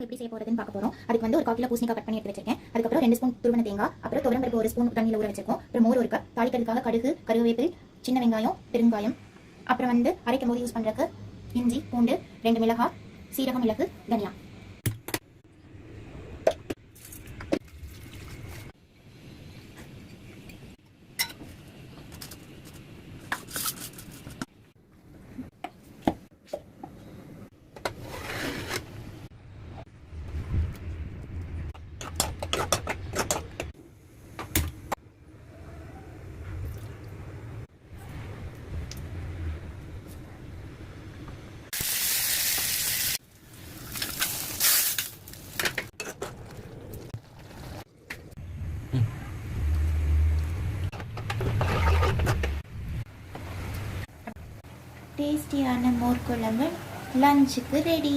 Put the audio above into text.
எப்படி செய்ய போறதுன்னு பார்க்க போறோம். அதுக்கு வந்து ஒரு 1/4 கிலோ பூசணிக்காய் கட் பண்ணி எடுத்து வச்சிருக்கேன். அதுக்கப்புறம் 2 ஸ்பூன் துருவன தேங்காய், அப்புறம் துவரம் பருப்பு 1 ஸ்பூன் தண்ணியில் ஊற வச்சிருக்கோம். அப்புறம் மோர் 1 கப், தாளிக்கிறதுக்காக கடுகு, கருவேப்பிலை, சின்ன வெங்காயம், பெருங்காயம், அப்புறம் வந்து அரைக்கும் போது யூஸ் பண்றதுக்கு இஞ்சி, பூண்டு, 2 மிளகாய், சீரகம், மிளகு, தனியா. டேஸ்டியான மோர் குழம்பு லஞ்சுக்கு ரெடி.